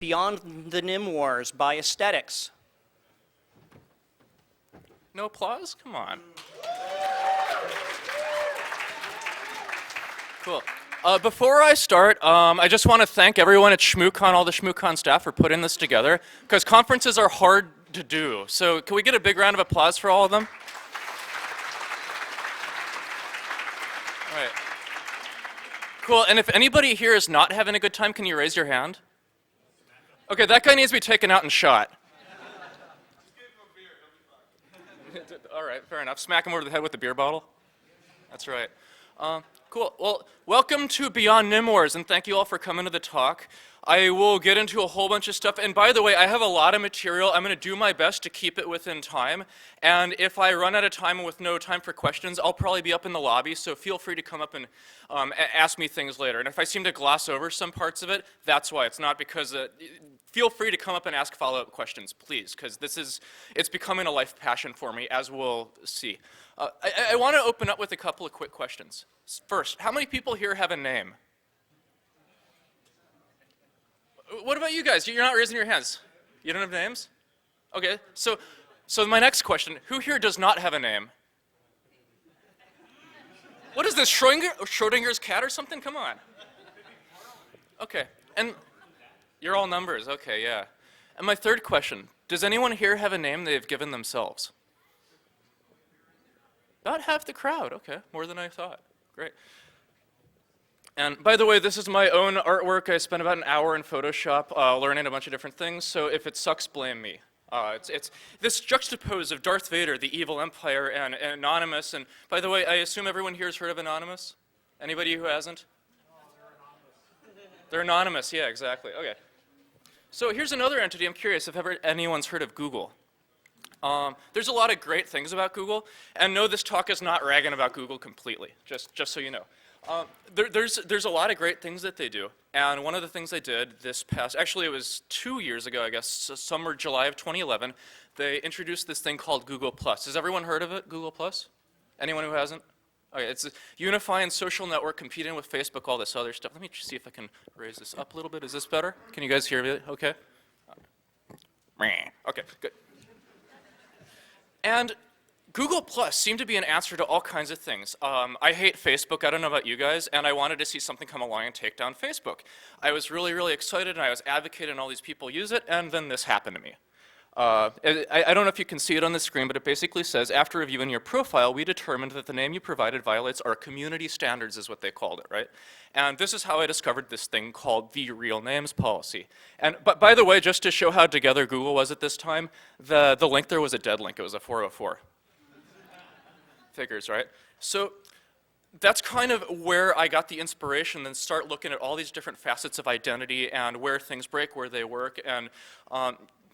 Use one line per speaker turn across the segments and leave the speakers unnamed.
Beyond the Nymwars by Aesthetics.
No applause? Come on. Cool. Before I start, I just want to thank everyone at Shmoocon, all the Shmoocon staff, for putting this together, because conferences are hard to do. So can we get a big round of applause for all of them? All right. Cool, and if anybody here is not having a good time, can you raise your hand? Okay, that guy needs to be taken out and shot. All right, fair enough. Smack him over the head with the beer bottle. That's right. Cool. Well, welcome to Beyond Nymwars, and thank you all for coming to the talk. I will get into a whole bunch of stuff, and by the way, I have a lot of material. I'm going to do my best to keep it within time, and if I run out of time with no time for questions, I'll probably be up in the lobby, so feel free to come up and ask me things later. And if I seem to gloss over some parts of it, that's why. It's not because feel free to come up and ask follow-up questions, please, because it's becoming a life passion for me, as we'll see. I want to open up with a couple of quick questions. First, how many people here have a name? What about you guys? You're not raising your hands. You don't have names? Okay, so my next question, who here does not have a name? What is this, Schrodinger's cat or something? Come on. Okay, and you're all numbers, okay, yeah. And my third question, does anyone here have a name they've given themselves? About half the crowd, okay, more than I thought, great. And by the way, this is my own artwork. I spent about an hour in Photoshop learning a bunch of different things, so if it sucks, blame me. It's this juxtapose of Darth Vader, the evil empire, and Anonymous, and by the way, I assume everyone here has heard of Anonymous? Anybody who hasn't? They're anonymous, yeah, exactly, okay. So here's another entity. I'm curious if ever anyone's heard of Google. There's a lot of great things about Google, and no, this talk is not ragging about Google completely, just so you know. There's a lot of great things that they do, and one of the things they did this past, actually it was 2 years ago, I guess, summer, July of 2011, they introduced this thing called Google+. Has everyone heard of it, Google+? Anyone who hasn't? Okay, it's a unifying social network competing with Facebook, all this other stuff. Let me see if I can raise this up a little bit. Is this better? Can you guys hear me? Okay. Okay, good. And Google Plus seemed to be an answer to all kinds of things. I hate Facebook, I don't know about you guys, and I wanted to see something come along and take down Facebook. I was really, really excited, and I was advocating all these people use it, and then this happened to me. I don't know if you can see it on the screen, but it basically says, after reviewing your profile, we determined that the name you provided violates our community standards, is what they called it, right? And this is how I discovered this thing called the real names policy. And but by the way, just to show how together Google was at this time, the link there was a dead link. It was a 404. Figures, right? So that's kind of where I got the inspiration, then start looking at all these different facets of identity and where things break, where they work, and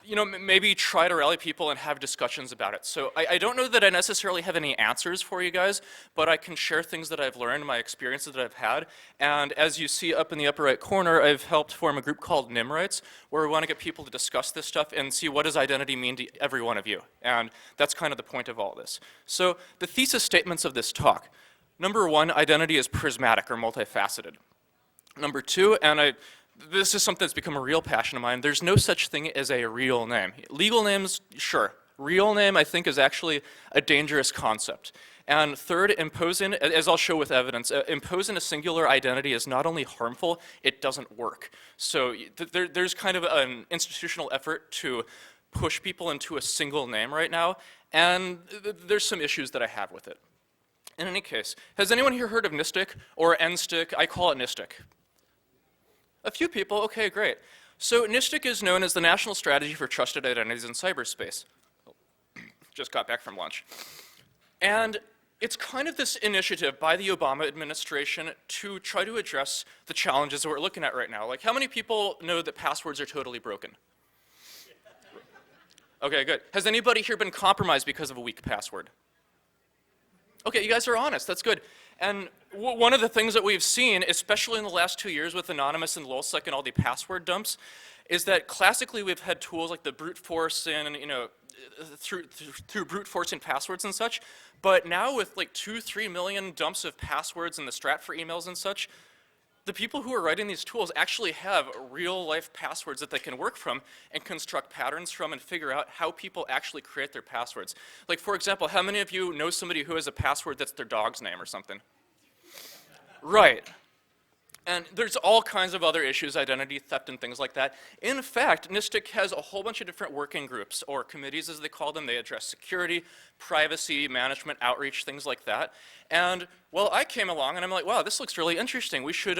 you know, maybe try to rally people and have discussions about it. So I don't know that I necessarily have any answers for you guys, but I can share things that I've learned, my experiences that I've had. And as you see up in the upper right corner, I've helped form a group called Nymwars, where we want to get people to discuss this stuff and see what does identity mean to every one of you. And that's kind of the point of all this. So the thesis statements of this talk. Number one, identity is prismatic or multifaceted. Number two, and this is something that's become a real passion of mine. There's no such thing as a real name. Legal names, sure. Real name, I think, is actually a dangerous concept. And third, imposing, as I'll show with evidence, imposing a singular identity is not only harmful, it doesn't work. So there's kind of an institutional effort to push people into a single name right now, and there's some issues that I have with it. In any case, has anyone here heard of NISTIC or NSTIC? I call it NISTIC. A few people, okay, great. So NISTIC is known as the National Strategy for Trusted Identities in Cyberspace. Just got back from lunch. And it's kind of this initiative by the Obama administration to try to address the challenges that we're looking at right now. Like, how many people know that passwords are totally broken? Okay, good. Has anybody here been compromised because of a weak password? Okay, you guys are honest, that's good. And one of the things that we've seen, especially in the last 2 years with Anonymous and LulzSec and all the password dumps, is that classically we've had tools like the brute force and, you know, through brute forcing passwords and such, but now with like 2-3 million dumps of passwords and the Stratfor emails and such, the people who are writing these tools actually have real-life passwords that they can work from and construct patterns from and figure out how people actually create their passwords. Like, for example, how many of you know somebody who has a password that's their dog's name or something? Right. And there's all kinds of other issues, identity theft and things like that. In fact, NISTIC has a whole bunch of different working groups, or committees as they call them. They address security, privacy, management, outreach, things like that. And, well, I came along and I'm like, wow, this looks really interesting. We should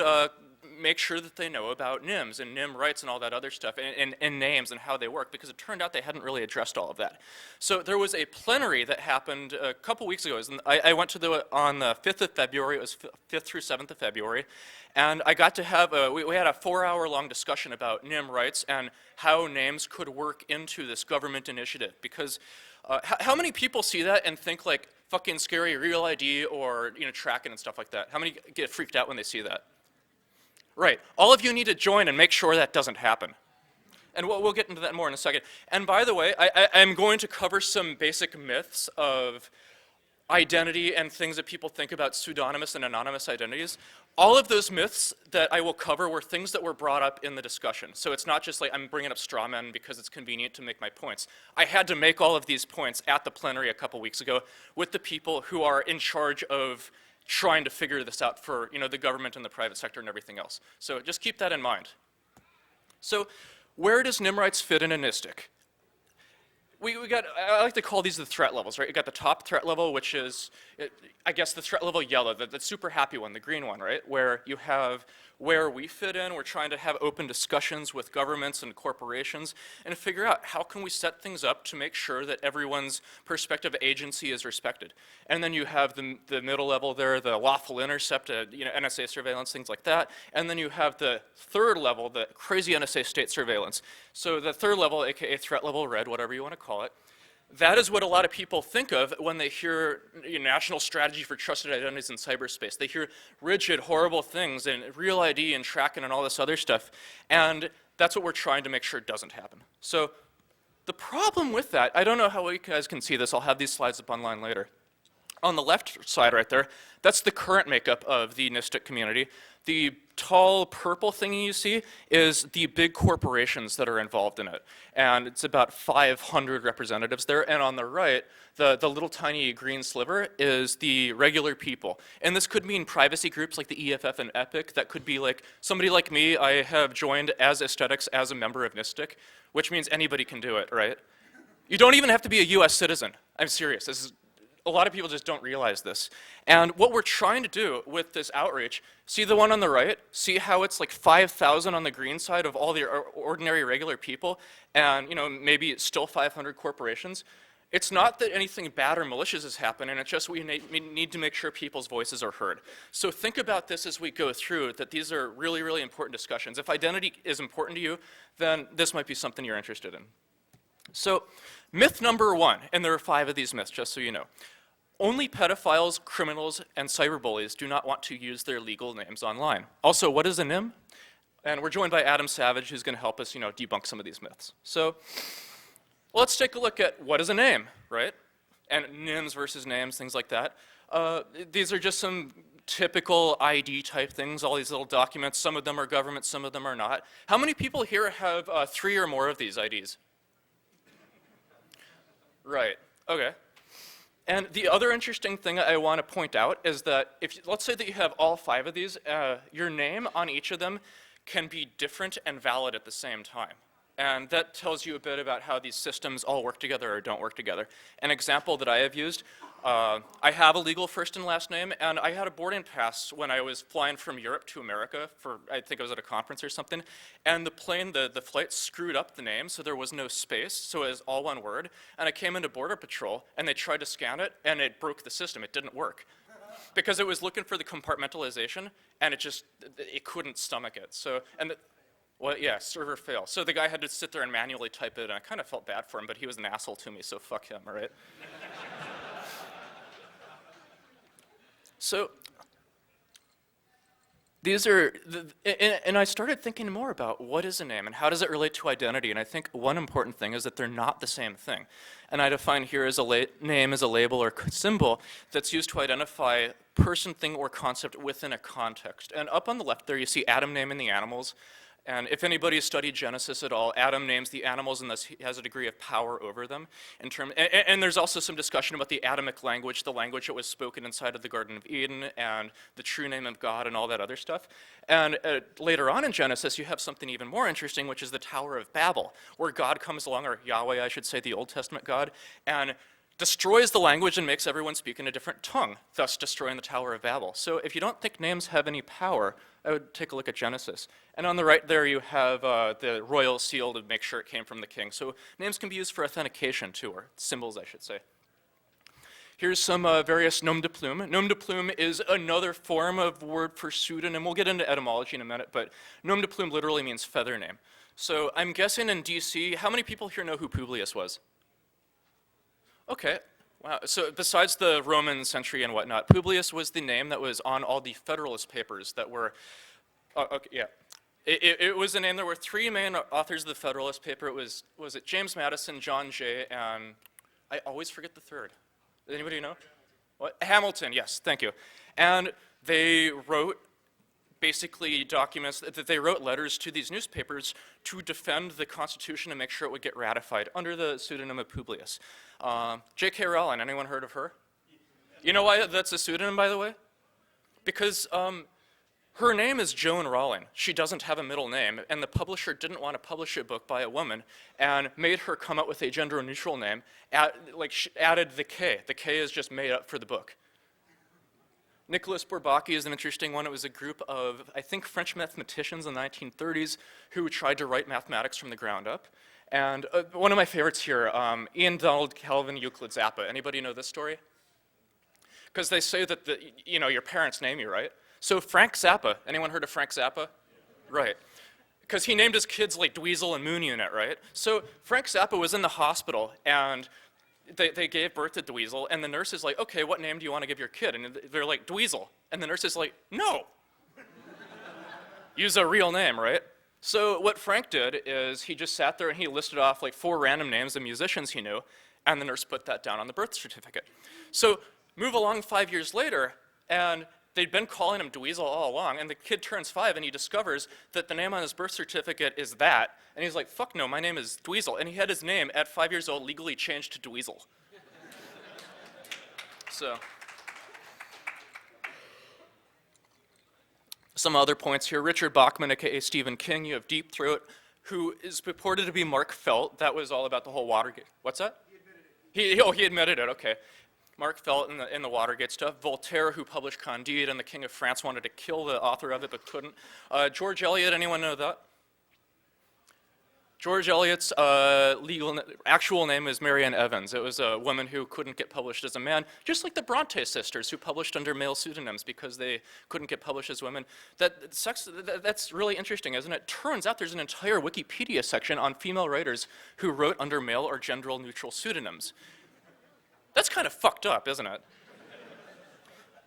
make sure that they know about NIMs and NIM rights and all that other stuff, and names and how they work, because it turned out they hadn't really addressed all of that. So there was a plenary that happened a couple weeks ago. I went to on the 5th of February. It was 5th through 7th of February. And I got to have, we had a 4-hour-long discussion about NIM rights and how names could work into this government initiative. Because how many people see that and think like fucking scary real ID or tracking and stuff like that? How many get freaked out when they see that? Right. All of you need to join and make sure that doesn't happen. And we'll get into that more in a second. And by the way, I'm going to cover some basic myths of identity and things that people think about pseudonymous and anonymous identities. All of those myths that I will cover were things that were brought up in the discussion. So it's not just like I'm bringing up straw men because it's convenient to make my points. I had to make all of these points at the plenary a couple weeks ago with the people who are in charge of trying to figure this out for the government and the private sector and everything else. So just keep that in mind. So where does NIM rights fit in a NISTIC? I like to call these the threat levels, right? You got the top threat level, which is, I guess, the threat level yellow, the super happy one, the green one, right? Where you have where we fit in. We're trying to have open discussions with governments and corporations and figure out how can we set things up to make sure that everyone's perspective agency is respected. And then you have the middle level there, the lawful intercept, NSA surveillance, things like that. And then you have the third level, the crazy NSA state surveillance. So the third level, aka threat level red, whatever you want to call it, that is what a lot of people think of when they hear national strategy for trusted identities in cyberspace. They hear rigid, horrible things and real ID and tracking and all this other stuff. And that's what we're trying to make sure doesn't happen. So the problem with that, I don't know how you guys can see this. I'll have these slides up online later. On the left side right there, that's the current makeup of the NISTIC community. The tall purple thingy you see is the big corporations that are involved in it. And it's about 500 representatives there. And on the right, the little tiny green sliver is the regular people. And this could mean privacy groups like the EFF and EPIC. That could be like somebody like me. I have joined as aesthetics as a member of NISTIC, which means anybody can do it, right? You don't even have to be a US citizen. I'm serious. A lot of people just don't realize this. And what we're trying to do with this outreach, see the one on the right? See how it's like 5,000 on the green side of all the ordinary regular people, and maybe it's still 500 corporations? It's not that anything bad or malicious has happened, and it's just we need to make sure people's voices are heard. So think about this as we go through, that these are really, really important discussions. If identity is important to you, then this might be something you're interested in. So myth number one, and there are 5 of these myths, just so you know. Only pedophiles, criminals, and cyberbullies do not want to use their legal names online. Also, what is a NIM? And we're joined by Adam Savage, who's going to help us, debunk some of these myths. So let's take a look at what is a name, right? And NIMs versus names, things like that. These are just some typical ID type things, all these little documents. Some of them are government, some of them are not. How many people here have 3 or more of these IDs? Right, okay. And the other interesting thing I want to point out is that let's say that you have all 5 of these, your name on each of them can be different and valid at the same time. And that tells you a bit about how these systems all work together or don't work together. An example that I have used, I have a legal first and last name, and I had a boarding pass when I was flying from Europe to America for, I think I was at a conference or something, and the plane, the flight screwed up the name, so there was no space, so it was all one word, and I came into Border Patrol, and they tried to scan it, and it broke the system. It didn't work. Because it was looking for the compartmentalization, and it couldn't stomach it. So, well, yeah, server fail. So the guy had to sit there and manually type it, and I kind of felt bad for him, but he was an asshole to me, so fuck him, all right? So These are, and I started thinking more about what is a name and how does it relate to identity, and I think one important thing is that they're not the same thing. And I define here as a name as a label or symbol that's used to identify person, thing, or concept within a context. And up on the left there you see Adam naming the animals. And if anybody has studied Genesis at all, Adam names the animals and thus he has a degree of power over them. And there's also some discussion about the Adamic language, the language that was spoken inside of the Garden of Eden, and the true name of God and all that other stuff. And later on in Genesis, you have something even more interesting, which is the Tower of Babel, where God comes along, or Yahweh, I should say, the Old Testament God, and destroys the language and makes everyone speak in a different tongue, thus destroying the Tower of Babel. So if you don't think names have any power, I would take a look at Genesis. And on the right there you have the royal seal to make sure it came from the king. So names can be used for authentication too, or symbols I should say. Here's some various nom de plume. Nom de plume is another form of word for pseudonym. We'll get into etymology in a minute, but nom de plume literally means feather name. So I'm guessing in DC, how many people here know who Publius was? Okay, wow. So besides the Roman century and whatnot, Publius was the name that was on all the Federalist Papers that were, okay, yeah. It was a name. There were three main authors of the Federalist Paper. Was it James Madison, John Jay, and I always forget the third. Anybody know? What? Hamilton, yes, thank you. And they wrote basically documents, that they wrote letters to these newspapers to defend the Constitution and make sure it would get ratified under the pseudonym of Publius. J.K. Rowling, anyone heard of her? You know why that's a pseudonym, by the way? Because her name is Joan Rowling. She doesn't have a middle name, and the publisher didn't want to publish a book by a woman and made her come up with a gender-neutral name, added the K. The K is just made up for the book. Nicolas Bourbaki is an interesting one. It was a group of, I think, French mathematicians in the 1930s who tried to write mathematics from the ground up. And one of my favorites here, Ian Donald Calvin Euclid Zappa. Anybody know this story? Because they say that your parents name you, right? So Frank Zappa, anyone heard of Frank Zappa? Right. Because he named his kids like Dweezil and Moon Unit, right? So Frank Zappa was in the hospital, and they gave birth to Dweezil, and the nurse is like, okay, what name do you want to give your kid? And they're like, Dweezil. And the nurse is like, no. Use a real name, right? So what Frank did is he just sat there and he listed off like 4 random names of musicians he knew, and the nurse put that down on the birth certificate. So move along 5 years later, and they'd been calling him Dweezil all along, and the kid turns 5 and he discovers that the name on his birth certificate is that, and he's like, fuck no, my name is Dweezil, and he had his name at 5 years old legally changed to Dweezil. So, some other points here. Richard Bachman, aka Stephen King, you have Deep Throat, who is purported to be Mark Felt. That was all about the whole Watergate. What's that? He admitted it. He admitted it, okay. Mark Felt in the Watergate stuff. Voltaire, who published Candide, and the King of France wanted to kill the author of it but couldn't. George Eliot, anyone know that? George Eliot's actual name is Marianne Evans. It was a woman who couldn't get published as a man, just like the Bronte sisters who published under male pseudonyms because they couldn't get published as women. That's really interesting, isn't it? Turns out there's an entire Wikipedia section on female writers who wrote under male or gender-neutral pseudonyms. That's kind of fucked up, isn't it?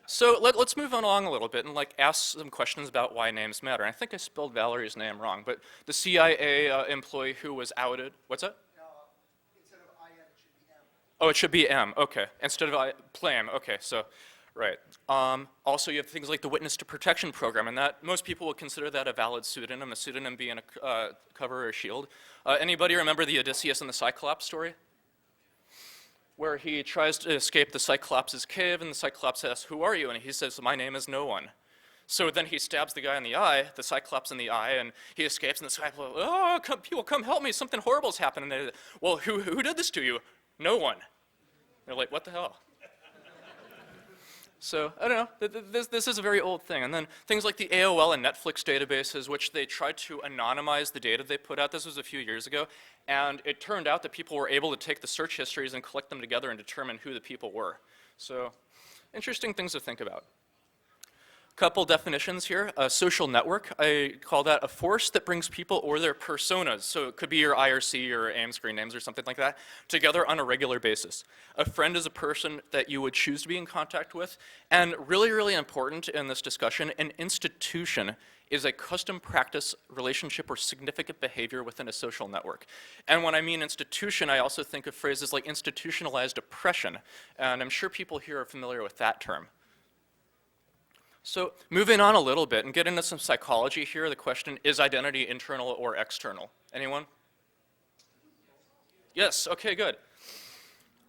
So let's move on along a little bit and ask some questions about why names matter. I think I spelled Valerie's name wrong, but the CIA employee who was outed, what's that?
Instead of I-N, it should be M.
Oh, it should be M, okay. Instead of Plame, okay, so, right. Also, you have things like the Witness to Protection Program, and that most people would consider that a valid pseudonym, a pseudonym being a cover or a shield. Anybody remember the Odysseus and the Cyclops story? Where he tries to escape the Cyclops' cave, and the Cyclops asks, who are you? And he says, my name is no one. So then he stabs the guy in the eye, the Cyclops in the eye, and he escapes, and the Cyclops, oh, people, come help me, something horrible's happened. And they, well, who did this to you? No one. They're like, what the hell? So, I don't know, this is a very old thing. And then things like the AOL and Netflix databases, which they tried to anonymize the data they put out. This was a few years ago. And it turned out that people were able to take the search histories and collect them together and determine who the people were. So, interesting things to think about. Couple definitions here. A social network, I call that a force that brings people or their personas, so it could be your IRC or AIM screen names or something like that, together on a regular basis. A friend is a person that you would choose to be in contact with, and really, really important in this discussion, an institution is a custom practice, relationship, or significant behavior within a social network. And when I mean institution, I also think of phrases like institutionalized oppression, and I'm sure people here are familiar with that term. So moving on a little bit and get into some psychology here, the question, is identity internal or external? Anyone? Yes, okay, good.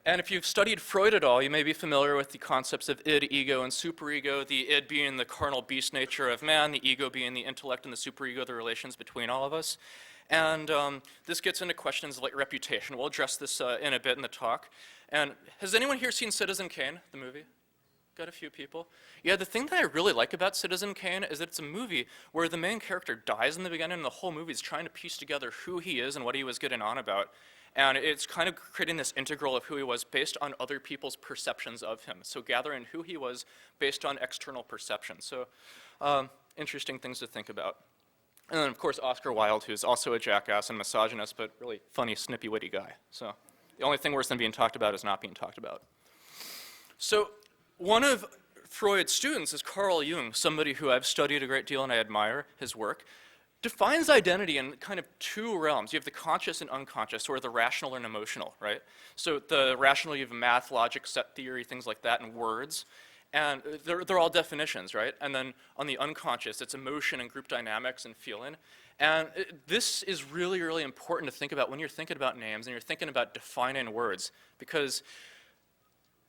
And if you've studied Freud at all, you may be familiar with the concepts of id, ego, and superego, the id being the carnal beast nature of man, the ego being the intellect, and the superego the relations between all of us. And this gets into questions like reputation. We'll address this in a bit in the talk. And has anyone here seen Citizen Kane, the movie? Got a few people. Yeah, the thing that I really like about Citizen Kane is that it's a movie where the main character dies in the beginning and the whole movie is trying to piece together who he is and what he was getting on about. And it's kind of creating this integral of who he was based on other people's perceptions of him. So gathering who he was based on external perception. So interesting things to think about. And then, of course, Oscar Wilde, who's also a jackass and misogynist, but really funny, snippy, witty guy. So the only thing worse than being talked about is not being talked about. So one of Freud's students is Carl Jung, somebody who I've studied a great deal and I admire his work, defines identity in kind of two realms. You have the conscious and unconscious, or the rational and emotional, right? So the rational, you have math, logic, set theory, things like that, and words. And they're all definitions, right? And then on the unconscious, it's emotion and group dynamics and feeling. And this is really, really important to think about when you're thinking about names and you're thinking about defining words, because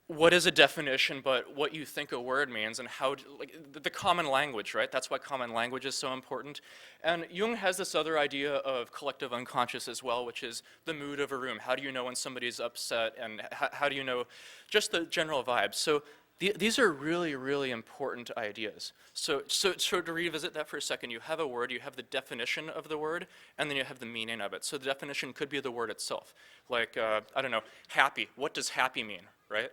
what is a definition but what you think a word means, and how, like, the common language, right? That's why common language is so important. And Jung has this other idea of collective unconscious as well, which is the mood of a room. How do you know when somebody's upset, and how do you know just the general vibe? So these are really, really important ideas. So to revisit that for a second, you have a word, you have the definition of the word, and then you have the meaning of it. So the definition could be the word itself. Like, I don't know, happy. What does happy mean, right?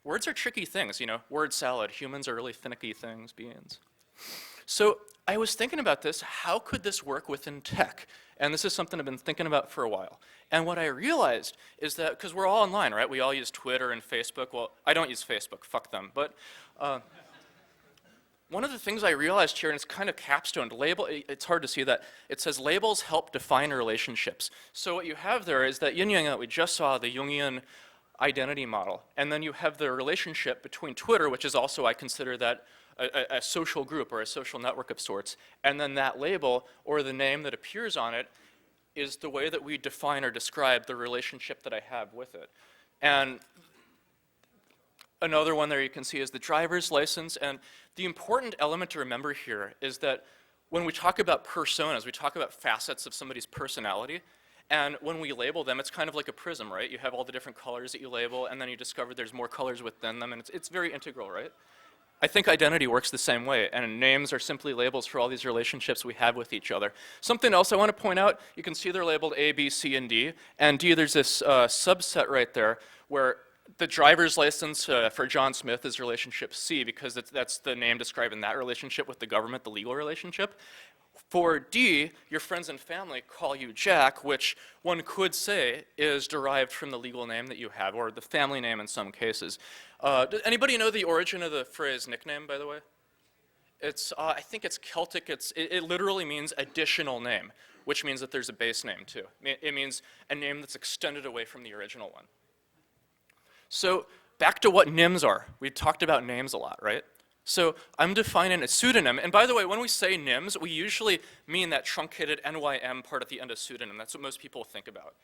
Words are tricky things, you know, word salad. Humans are really finicky things, beings. So I was thinking about this, how could this work within tech? And this is something I've been thinking about for a while. And what I realized is that, because we're all online, right? We all use Twitter and Facebook. Well, I don't use Facebook, fuck them. But one of the things I realized here, and it's kind of capstoned, it's hard to see that, it says labels help define relationships. So what you have there is that yin-yang that we just saw, the Jungian identity model. And then you have the relationship between Twitter, which is also, I consider that a social group or a social network of sorts. And then that label, or the name that appears on it, is the way that we define or describe the relationship that I have with it. And another one there you can see is the driver's license. And the important element to remember here is that when we talk about personas, we talk about facets of somebody's personality. And when we label them, it's kind of like a prism, right? You have all the different colors that you label, and then you discover there's more colors within them, and it's very integral, right? I think identity works the same way, and names are simply labels for all these relationships we have with each other. Something else I want to point out, you can see they're labeled A, B, C, and D. And D, there's this subset right there where the driver's license for John Smith is relationship C, because that's the name describing that relationship with the government, the legal relationship. For D, your friends and family call you Jack, which one could say is derived from the legal name that you have, or the family name in some cases. Does anybody know the origin of the phrase nickname, by the way? It's, I think it's Celtic. It literally means additional name, which means that there's a base name too. It means a name that's extended away from the original one. So back to what NIMs are. We talked about names a lot, right? So I'm defining a pseudonym, and by the way, when we say NIMS, we usually mean that truncated NYM part at the end of pseudonym. That's what most people think about.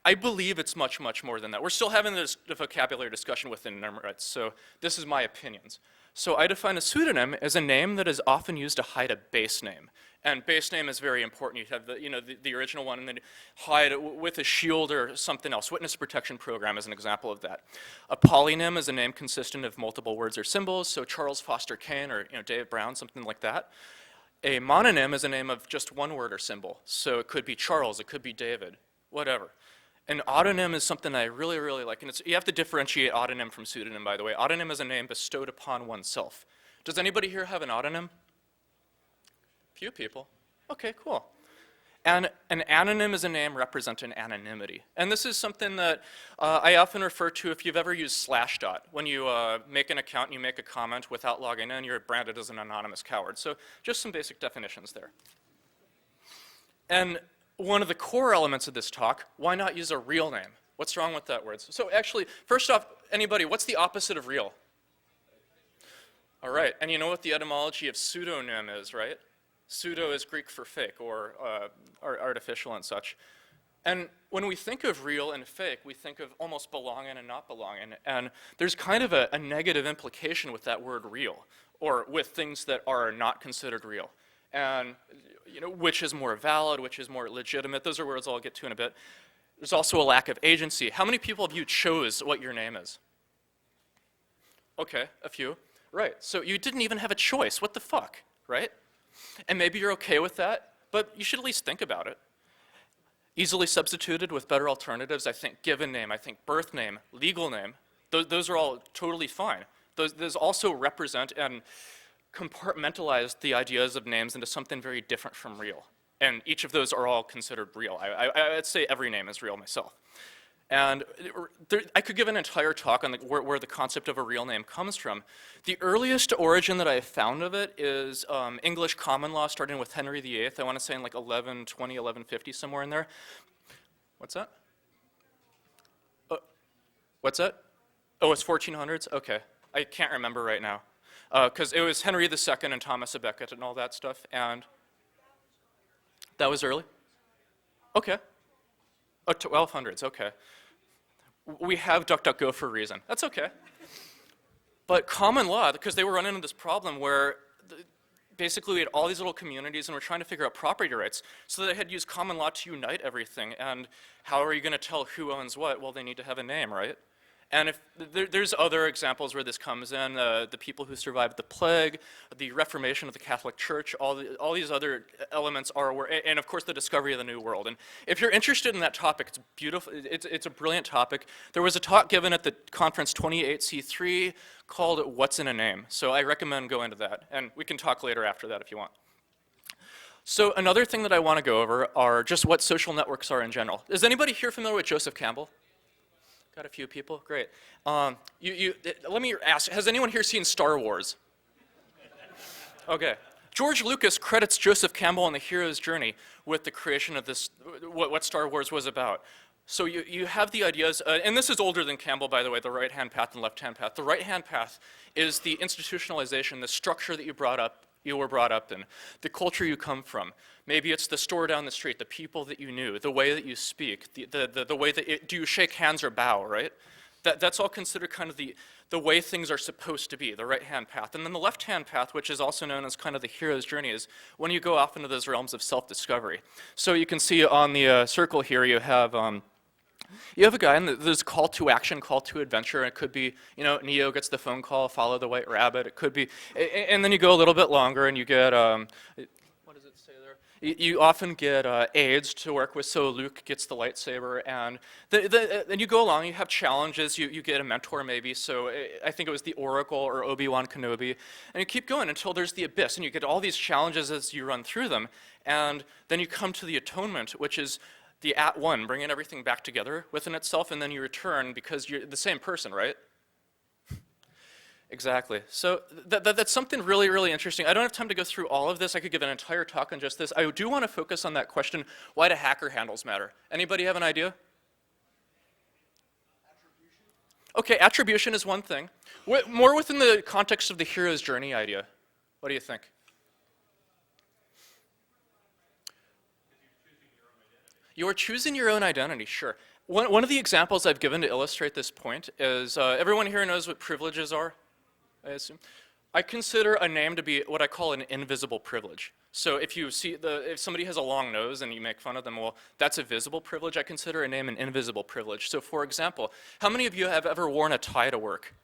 I believe it's much, much more than that. We're still having this vocabulary discussion within Nymwars, so this is my opinions. So I define a pseudonym as a name that is often used to hide a base name. And base name is very important. You have the original one, and then hide it with a shield or something else. Witness protection program is an example of that. A polynym is a name consistent of multiple words or symbols, so Charles Foster Kane or Dave Brown, something like that. A mononym is a name of just one word or symbol, so it could be Charles, it could be David, whatever. An autonym is something I really, really like, and you have to differentiate autonym from pseudonym, by the way. Autonym is a name bestowed upon oneself. Does anybody here have an autonym? Few people. Okay, cool. And an anonym is a name representing anonymity. And this is something that I often refer to if you've ever used /. When you make an account and you make a comment without logging in, you're branded as an anonymous coward. So just some basic definitions there. And one of the core elements of this talk, why not use a real name? What's wrong with that word? So actually, first off, anybody, what's the opposite of real? All right, and you know what the etymology of pseudonym is, right? Pseudo is Greek for fake or artificial and such. And when we think of real and fake, we think of almost belonging and not belonging. And there's kind of a negative implication with that word real, or with things that are not considered real. And you know, which is more valid, which is more legitimate. Those are words I'll get to in a bit. There's also a lack of agency. How many people of you chose what your name is? Okay, a few. Right, so you didn't even have a choice. What the fuck, right? And maybe you're okay with that, but you should at least think about it. Easily substituted with better alternatives, I think given name, I think birth name, legal name, those are all totally fine. Those also represent and compartmentalize the ideas of names into something very different from real. And each of those are all considered real. I'd say every name is real myself. And I could give an entire talk on where the concept of a real name comes from. The earliest origin that I found of it is English common law, starting with Henry VIII. I want to say in like 1120, 1150, somewhere in there. What's that? What's that? Oh, it's 1400s? Okay. I can't remember right now. Because it was Henry II and Thomas à Becket and all that stuff. And that was early? Okay. Oh, 1200s, okay. We have DuckDuckGo for a reason. That's okay. But common law, because they were running into this problem where basically we had all these little communities and we're trying to figure out property rights. So they had used common law to unite everything. And how are you going to tell who owns what? Well, they need to have a name, right? And if there's other examples where this comes in, the people who survived the plague, the Reformation of the Catholic Church, all these other elements are, and of course the discovery of the New World. And if you're interested in that topic, it's beautiful. It's a brilliant topic. There was a talk given at the conference 28C3 called "What's in a Name?" So I recommend going to that, and we can talk later after that if you want. So another thing that I want to go over are just what social networks are in general. Is anybody here familiar with Joseph Campbell? Got a few people? Great. Let me ask, has anyone here seen Star Wars? Okay. George Lucas credits Joseph Campbell on the hero's journey with the creation of this, what Star Wars was about. So you have the ideas, and this is older than Campbell, by the way, the right-hand path and left-hand path. The right-hand path is the institutionalization, the structure that you were brought up in, the culture you come from. Maybe it's the store down the street, the people that you knew, the way that you speak, the way that do you shake hands or bow, right? That's all considered kind of the way things are supposed to be, the right-hand path. And then the left-hand path, which is also known as kind of the hero's journey, is when you go off into those realms of self-discovery. So you can see on the circle here you have a guy, and there's call to action, call to adventure. It could be, you know, Neo gets the phone call, follow the white rabbit. It could be, and then you go a little bit longer and you get, what does it say there? You often get aides to work with, so Luke gets the lightsaber, and then you go along, you have challenges, you get a mentor maybe, so I think it was the Oracle or Obi-Wan Kenobi, and you keep going until there's the Abyss, and you get all these challenges as you run through them, and then you come to the Atonement, which is the @1, bringing everything back together within itself, and then you return because you're the same person, right? Exactly. So that's something really, really interesting. I don't have time to go through all of this. I could give an entire talk on just this. I do want to focus on that question, why do hacker handles matter? Anybody have an idea?
Attribution?
Okay, attribution is one thing. More within the context of the hero's journey idea. What do you think? You are choosing your own identity, sure. One of the examples I've given to illustrate this point is, everyone here knows what privileges are, I assume? I consider a name to be what I call an invisible privilege. So if you see, if somebody has a long nose and you make fun of them, well, that's a visible privilege. I consider a name an invisible privilege. So for example, how many of you have ever worn a tie to work?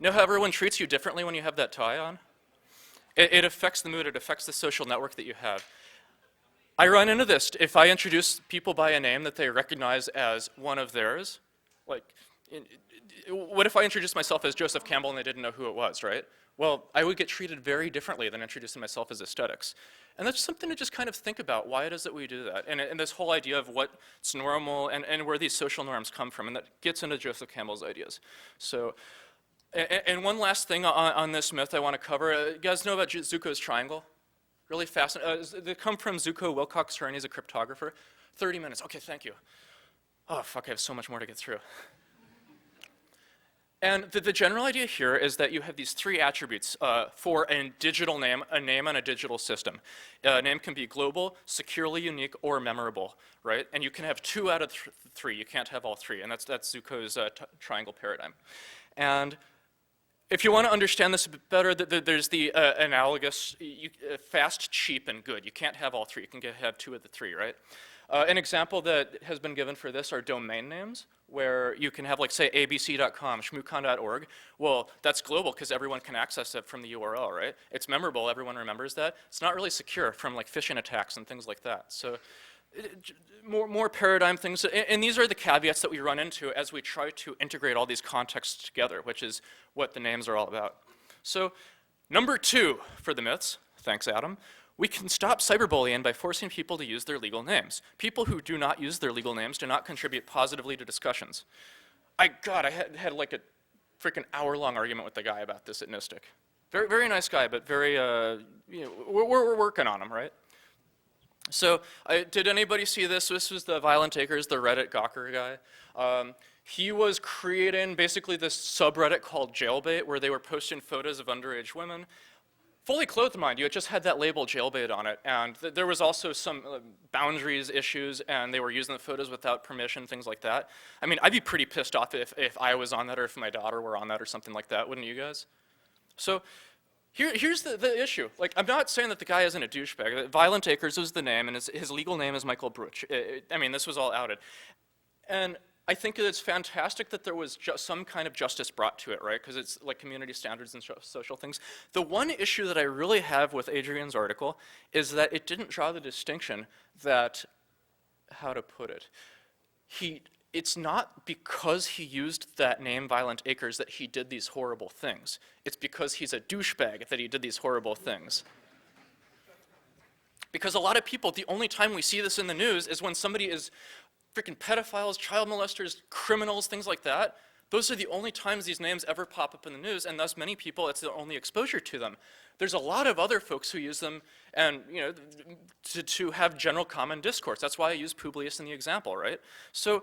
Know how everyone treats you differently when you have that tie on? It affects the mood, it affects the social network that you have. I run into this. If I introduce people by a name that they recognize as one of theirs, like, what if I introduced myself as Joseph Campbell and they didn't know who it was, right? well, I would get treated very differently than introducing myself as aesthetics. And that's something to just kind of think about, why it is that we do that, and this whole idea of what's normal and where these social norms come from, and that gets into Joseph Campbell's ideas. So, and one last thing on this myth I want to cover. You guys know about Zuko's triangle? Really fascinating. They come from Zuko Wilcox-Hearn. He's a cryptographer. 30 minutes. Okay, thank you. Oh, fuck, I have so much more to get through. And the general idea here is that you have these three attributes for a digital name, a name on a digital system. A name can be global, securely unique, or memorable, right? And you can have 2 out of 3. You can't have all 3, and that's Zuko's triangle paradigm. And if you want to understand this a bit better, there's the analogous fast, cheap, and good. You can't have all 3. You can have 2 of the 3, right? An example that has been given for this are domain names, where you can have, like, say, abc.com, shmoocon.org. Well, that's global because everyone can access it from the URL, right? It's memorable, everyone remembers that. It's not really secure from, like, phishing attacks and things like that. So more paradigm things, and these are the caveats that we run into as we try to integrate all these contexts together, which is what the names are all about. So number 2 for the myths, thanks Adam, we can stop cyberbullying by forcing people to use their legal names. People who do not use their legal names do not contribute positively to discussions. I had like a freaking hour-long argument with the guy about this at Nystic. Very, very nice guy, but very, we're working on him, right? So, did anybody see this? This was the Violent Acres, the Reddit Gawker guy. He was creating basically this subreddit called Jailbait, where they were posting photos of underage women. Fully clothed, mind you, it just had that label jailbait on it, and there was also some boundaries issues, and they were using the photos without permission, things like that. I mean, I'd be pretty pissed off if I was on that, or if my daughter were on that, or something like that, wouldn't you guys? So here's the issue. Like, I'm not saying that the guy isn't a douchebag. Violent Acres was the name, and his legal name is Michael Bruch. I mean, this was all outed. And I think it's fantastic that there was some kind of justice brought to it, right? Because it's like community standards and social things. The one issue that I really have with Adrian's article is that it didn't draw the distinction that, how to put it, it's not because he used that name, Violent Acres, that he did these horrible things. It's because he's a douchebag that he did these horrible things. Because a lot of people, the only time we see this in the news is when somebody is freaking pedophiles, child molesters, criminals, things like that. Those are the only times these names ever pop up in the news, and thus many people, it's their only exposure to them. There's a lot of other folks who use them and, to have general common discourse. That's why I use Publius in the example, right? So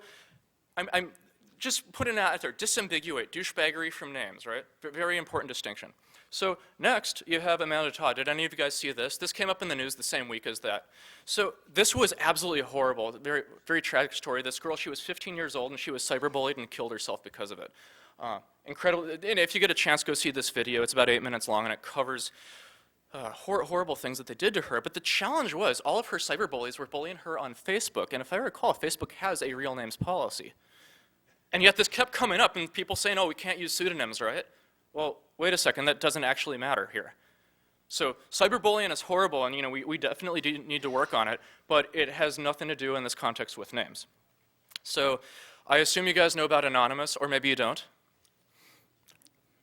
I'm just putting it out there, disambiguate douchebaggery from names, right? Very important distinction. So next, you have Amanda Todd. Did any of you guys see this? This came up in the news the same week as that. So this was absolutely horrible, very, very tragic story. This girl, she was 15 years old, and she was cyberbullied and killed herself because of it. Incredible, and if you get a chance, go see this video. It's about 8 minutes long, and it covers horrible things that they did to her. But the challenge was, all of her cyberbullies were bullying her on Facebook, and if I recall, Facebook has a real names policy. And yet this kept coming up, and people saying, oh, we can't use pseudonyms, right? Well, wait a second, that doesn't actually matter here. So cyberbullying is horrible, and we definitely do need to work on it, but it has nothing to do in this context with names. So I assume you guys know about Anonymous, or maybe you don't.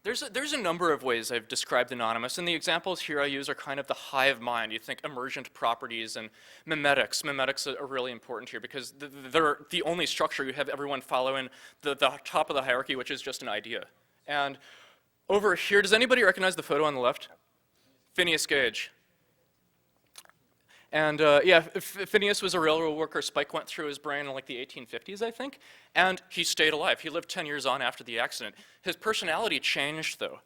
There's a number of ways I've described Anonymous, and the examples here I use are kind of the hive mind. You think emergent properties and memetics. Memetics are really important here because they're the only structure you have everyone following the top of the hierarchy, which is just an idea. And over here, does anybody recognize the photo on the left? Phineas Gage. And yeah, Phineas was a railroad worker. Spike went through his brain in like the 1850s, I think, and he stayed alive. He lived 10 years on after the accident. His personality changed, though.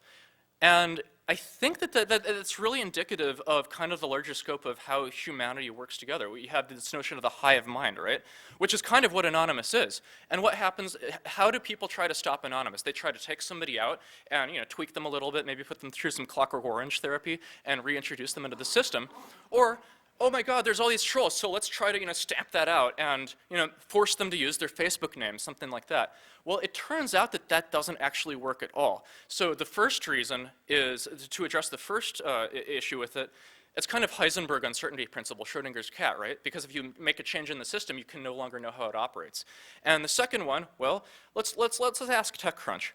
And I think that it's really indicative of kind of the larger scope of how humanity works together. We have this notion of the hive mind, right? Which is kind of what Anonymous is. And what happens, how do people try to stop Anonymous? They try to take somebody out and tweak them a little bit, maybe put them through some Clockwork Orange therapy and reintroduce them into the system. Or, oh my God, there's all these trolls, so let's try to stamp that out and force them to use their Facebook name, something like that. Well, it turns out that doesn't actually work at all. So the first reason is, to address the first issue with it, it's kind of Heisenberg uncertainty principle, Schrodinger's cat, right? Because if you make a change in the system, you can no longer know how it operates. And the second one, well, let's ask TechCrunch.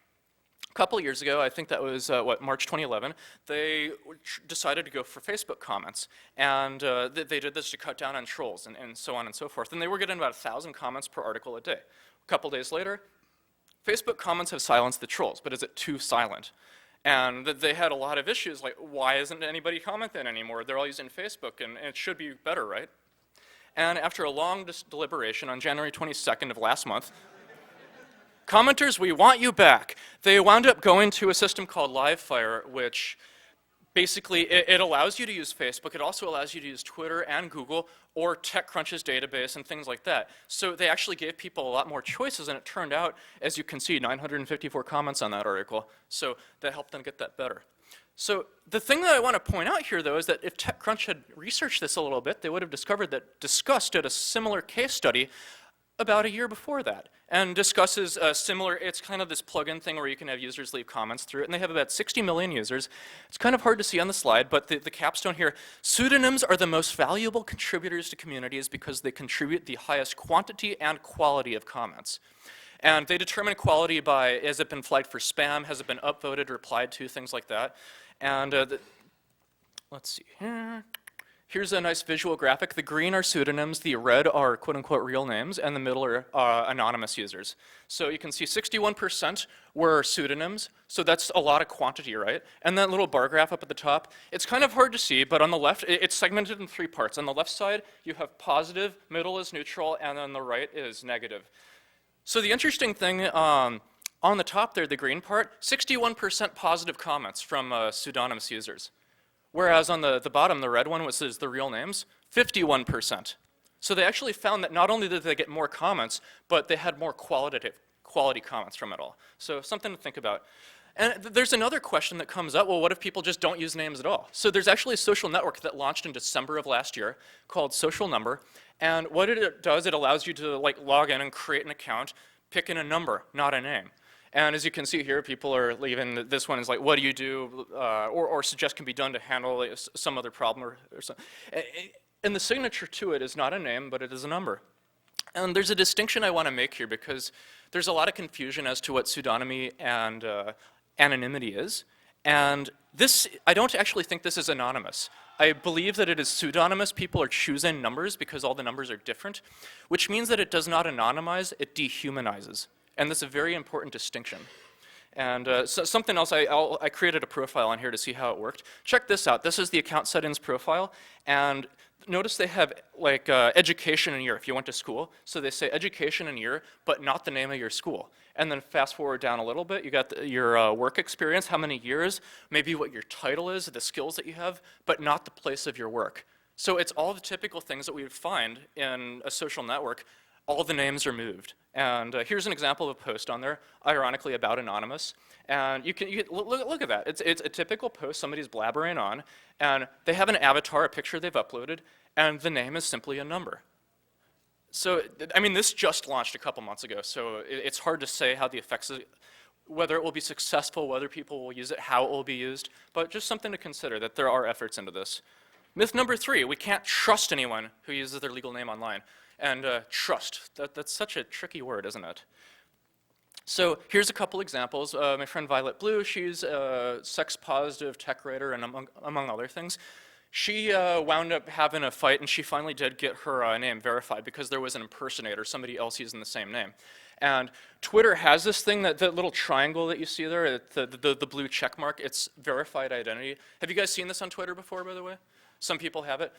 A couple of years ago, I think that was, March 2011, they decided to go for Facebook comments. And they did this to cut down on trolls and so on and so forth. And they were getting about 1,000 comments per article a day. A couple days later, Facebook comments have silenced the trolls, but is it too silent? And they had a lot of issues, like, why isn't anybody commenting anymore? They're all using Facebook, and it should be better, right? And after a long deliberation on January 22nd of last month, commenters, we want you back. They wound up going to a system called Livefire, which basically, it allows you to use Facebook. It also allows you to use Twitter and Google or TechCrunch's database and things like that. So they actually gave people a lot more choices, and it turned out, as you can see, 954 comments on that article. So that helped them get that better. So the thing that I want to point out here, though, is that if TechCrunch had researched this a little bit, they would have discovered that Disqus did a similar case study about a year before that. And Disqus is similar, it's kind of this plug-in thing where you can have users leave comments through it, and they have about 60 million users. It's kind of hard to see on the slide, but the capstone here, pseudonyms are the most valuable contributors to communities because they contribute the highest quantity and quality of comments. And they determine quality by, has it been flagged for spam, has it been upvoted, replied to, things like that. And let's see here. Here's a nice visual graphic. The green are pseudonyms, the red are quote-unquote real names, and the middle are anonymous users. So you can see 61% were pseudonyms, so that's a lot of quantity, right? And that little bar graph up at the top, it's kind of hard to see, but on the left, it's segmented in 3 parts. On the left side, you have positive, middle is neutral, and on the right is negative. So the interesting thing, on the top there, the green part, 61% positive comments from pseudonymous users. Whereas on the bottom, the red one, which is the real names, 51%. So they actually found that not only did they get more comments, but they had more quality comments from it all. So something to think about. And there's another question that comes up, well, what if people just don't use names at all? So there's actually a social network that launched in December of last year called Social Number. And what it does, it allows you to log in and create an account, pick in a number, not a name. And as you can see here, people are leaving, this one is like, what do you do, or suggest can be done to handle some other problem or something. And the signature to it is not a name, but it is a number. And there's a distinction I want to make here because there's a lot of confusion as to what pseudonymy and anonymity is. And this, I don't actually think this is anonymous. I believe that it is pseudonymous. People are choosing numbers because all the numbers are different, which means that it does not anonymize, it dehumanizes. And that's a very important distinction. And so something else, I created a profile on here to see how it worked. Check this out. This is the account settings profile. And notice they have education and year if you went to school. So they say education and year, but not the name of your school. And then fast forward down a little bit, you got your work experience, how many years, maybe what your title is, the skills that you have, but not the place of your work. So it's all the typical things that we would find in a social network. All the names are moved. And here's an example of a post on there, ironically about anonymous. And you can look at that. It's a typical post somebody's blabbering on, and they have an avatar, a picture they've uploaded, and the name is simply a number. So, I mean, this just launched a couple months ago, so it's hard to say how the effects, whether it will be successful, whether people will use it, how it will be used, but just something to consider that there are efforts into this. Myth number 3, we can't trust anyone who uses their legal name online. And trust, that's such a tricky word, isn't it? So here's a couple examples. My friend Violet Blue, she's a sex-positive tech writer, and among other things. She wound up having a fight, and she finally did get her name verified because there was an impersonator, somebody else using the same name. And Twitter has this thing, that little triangle that you see there, the blue check mark, it's verified identity. Have you guys seen this on Twitter before, by the way? Some people have it.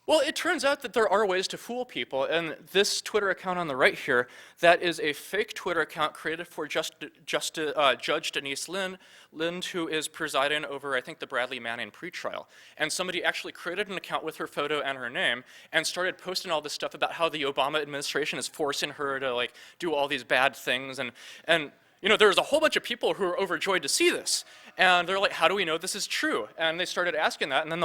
Well, it turns out that there are ways to fool people, and this Twitter account on the right here, that is a fake Twitter account created for Judge Denise Lind, who is presiding over, I think, the Bradley Manning pretrial. And somebody actually created an account with her photo and her name and started posting all this stuff about how the Obama administration is forcing her to do all these bad things. And you know, there's a whole bunch of people who are overjoyed to see this. And they're like, how do we know this is true? And they started asking that, and then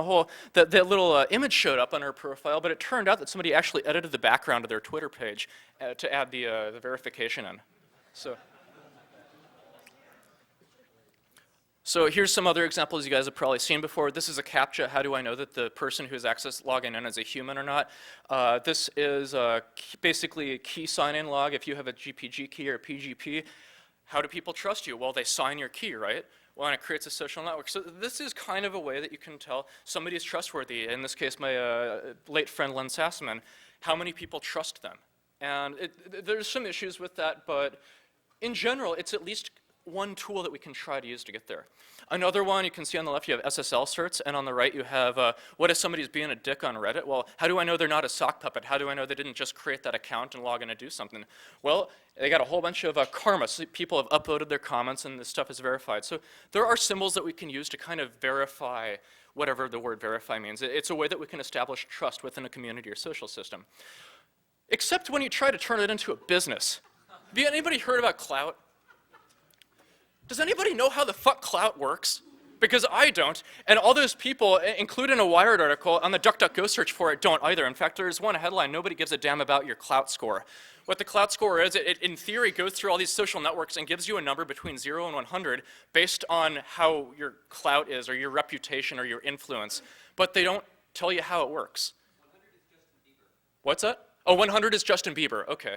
that little image showed up on her profile, but it turned out that somebody actually edited the background of their Twitter page to add the verification in. So here's some other examples you guys have probably seen before. This is a CAPTCHA. How do I know that the person who's logging in is a human or not? This is basically a key sign-in log. If you have a GPG key or a PGP, How do people trust you? Well, they sign your key, right? Well, and it creates a social network. So this is kind of a way that you can tell somebody is trustworthy. In this case, my late friend Len Sassaman, how many people trust them. And there's some issues with that, but in general, it's at least one tool that we can try to use to get there. Another one, you can see on the left, you have SSL certs, and on the right, you have, what if somebody's being a dick on Reddit? Well, how do I know they're not a sock puppet? How do I know they didn't just create that account and log in and do something? Well, they got a whole bunch of karma. So people have uploaded their comments, and this stuff is verified. So there are symbols that we can use to kind of verify whatever the word verify means. It's a way that we can establish trust within a community or social system. Except when you try to turn it into a business. Have anybody heard about clout? Does anybody know how the fuck clout works? Because I don't, and all those people, including a Wired article on the DuckDuckGo search for it, don't either. In fact, there's one headline, nobody gives a damn about your clout score. What the clout score is, it in theory goes through all these social networks and gives you a number between 0 and 100 based on how your clout is, or your reputation, or your influence. But they don't tell you how it works.
100 is Justin Bieber.
What's that? Oh, 100 is Justin Bieber, okay.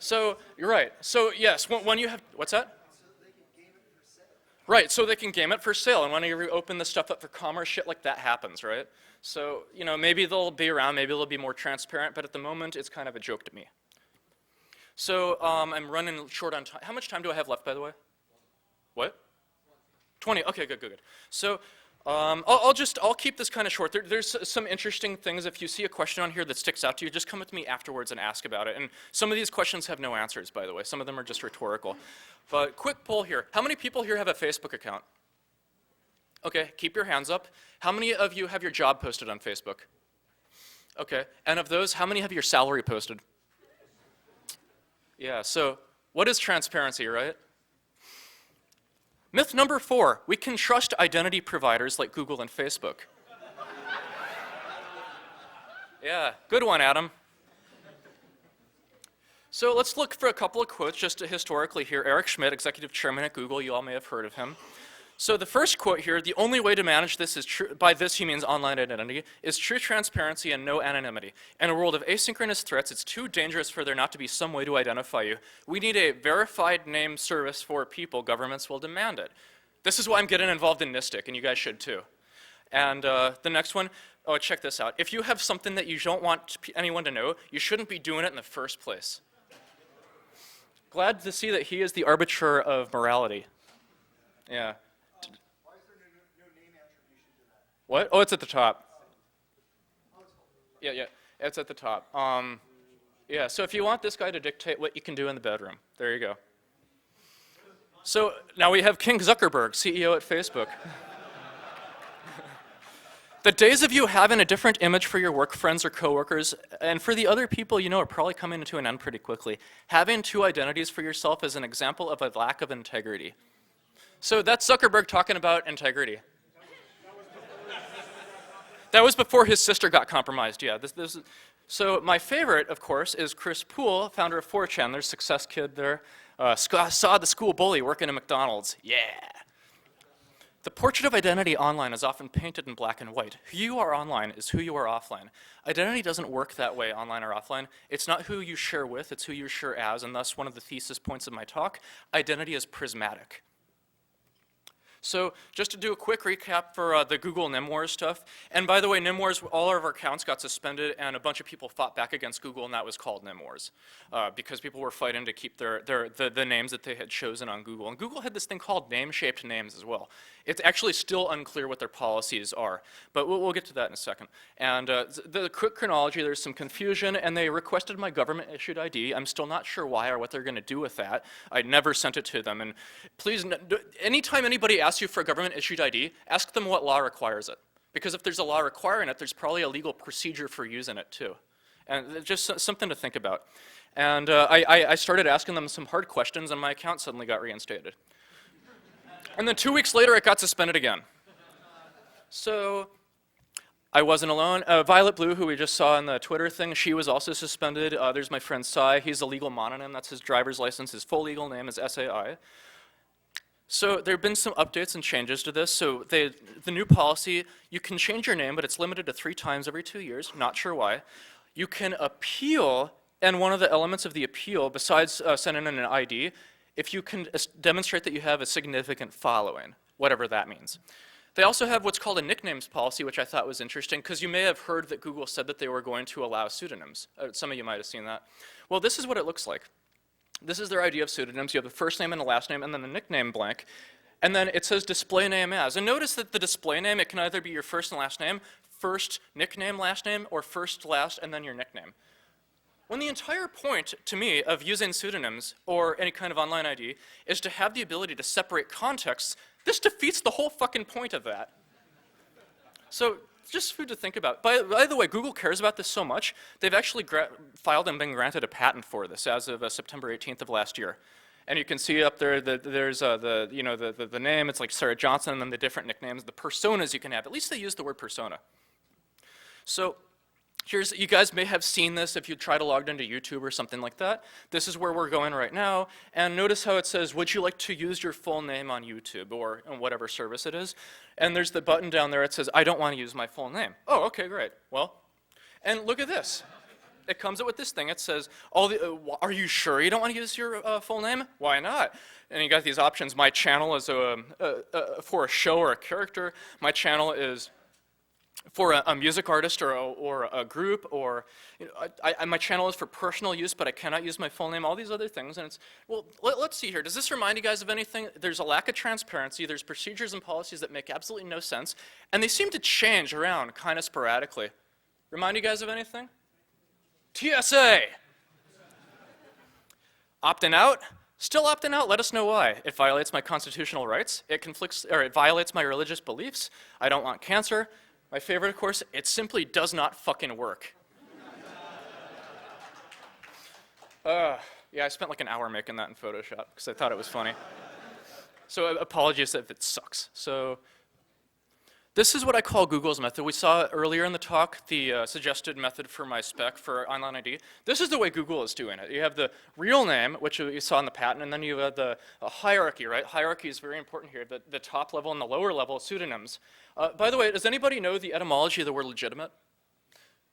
So, you're right. So, yes, when you have, what's that?
So they can game it for sale.
Right, so they can game it for sale, and when you open the stuff up for commerce, shit like that happens, right? So, you know, maybe they'll be around, maybe they'll be more transparent, but at the moment, it's kind of a joke to me. So, I'm running short on time. How much time do I have left, by the way? What? 20, okay, good. So, I'll keep this kind of short. There's some interesting things. If you see a question on here that sticks out to you, just come with me afterwards and ask about it. And some of these questions have no answers, by the way. Some of them are just rhetorical. But quick poll here. How many people here have a Facebook account? Okay, keep your hands up. How many of you have your job posted on Facebook? Okay, and of those, how many have your salary posted? Yeah, so what is transparency, right? Myth number 4, we can trust identity providers like Google and Facebook. Yeah, good one, Adam. So let's look for a couple of quotes just historically here. Eric Schmidt, executive chairman at Google, you all may have heard of him. So the first quote here, the only way to manage this is true, by this he means online identity, is true transparency and no anonymity. In a world of asynchronous threats, it's too dangerous for there not to be some way to identify you. We need a verified name service for people. Governments will demand it. This is why I'm getting involved in NISTIC, and you guys should too. And the next one, oh, check this out. If you have something that you don't want anyone to know, you shouldn't be doing it in the first place. Glad to see that he is the arbiter of morality. Yeah.
Why is there no name attribution to that?
What? Oh, it's at the top. Yeah, it's at the top. Yeah, so if you want this guy to dictate what you can do in the bedroom, there you go. So now we have King Zuckerberg, CEO at Facebook. The days of you having a different image for your work friends or coworkers, and for the other people you know, are probably coming to an end pretty quickly. Having two identities for yourself is an example of a lack of integrity. So that's Zuckerberg talking about integrity. That was before his sister got compromised, yeah. So my favorite, of course, is Chris Poole, founder of 4chan. There's Success Kid there. Saw the school bully working at McDonald's, yeah. The portrait of identity online is often painted in black and white. Who you are online is who you are offline. Identity doesn't work that way, online or offline. It's not who you share with, it's who you share as, and thus one of the thesis points of my talk, identity is prismatic. So just to do a quick recap for the Google Nymwars stuff, and by the way, Nymwars, all of our accounts got suspended and a bunch of people fought back against Google, and that was called Nymwars, because people were fighting to keep the names that they had chosen on Google. And Google had this thing called name-shaped names as well. It's actually still unclear what their policies are, but we'll get to that in a second. And the quick chronology, there's some confusion, and they requested my government-issued ID. I'm still not sure why or what they're going to do with that. I never sent it to them, and please, anytime anybody asks you for a government-issued ID, ask them what law requires it. Because if there's a law requiring it, there's probably a legal procedure for using it too. And just something to think about. And I started asking them some hard questions, and my account suddenly got reinstated. And then 2 weeks later, it got suspended again. So I wasn't alone. Violet Blue, who we just saw in the Twitter thing, she was also suspended. There's my friend Sai. He's a legal mononym. That's his driver's license. His full legal name is SAI. So there have been some updates and changes to this. So the new policy, you can change your name, but it's limited to 3 times every 2 years. Not sure why. You can appeal And one of the elements of the appeal, besides sending in an ID, if you can demonstrate that you have a significant following, whatever that means. They also have what's called a nicknames policy, which I thought was interesting, because you may have heard that Google said that they were going to allow pseudonyms. Some of you might have seen that. Well, this is what it looks like. This is their idea of pseudonyms. You have the first name and the last name, and then the nickname blank. And then it says display name as. And notice that the display name, it can either be your first and last name, first nickname, last name, or first, last, and then your nickname. When the entire point, to me, of using pseudonyms or any kind of online ID is to have the ability to separate contexts, this defeats the whole fucking point of that. So just food to think about. By the way, Google cares about this so much, they've actually filed and been granted a patent for this as of September 18th of last year. And you can see up there that there's the name, it's like Sarah Johnson, and then the different nicknames, the personas you can have. At least they use the word persona. So you guys may have seen this if you try to log into YouTube or something like that. This is where we're going right now. And notice how it says, would you like to use your full name on YouTube or on whatever service it is? And there's the button down there that says, I don't want to use my full name. Oh, okay, great. Well, and look at this. It comes up with this thing. It says, are you sure you don't want to use your full name? Why not? And you got these options. My channel is for a show or a character. My channel is for a music artist or a group, or my channel is for personal use, but I cannot use my full name, all these other things. And it's, well, let's see here. Does this remind you guys of anything? There's a lack of transparency. There's procedures and policies that make absolutely no sense, and they seem to change around kind of sporadically. Remind you guys of anything? TSA! Opting out? Still opting out? Let us know why. It violates my constitutional rights. It violates my religious beliefs. I don't want cancer. My favorite, of course, it simply does not fucking work. Yeah, I spent like an hour making that in Photoshop because I thought it was funny. So apologies if it sucks. So this is what I call Google's method. We saw earlier in the talk the suggested method for my spec for online ID. This is the way Google is doing it. You have the real name, which you saw in the patent, and then you have the hierarchy, right? Hierarchy is very important here. The top level and the lower level pseudonyms. By the way, does anybody know the etymology of the word legitimate?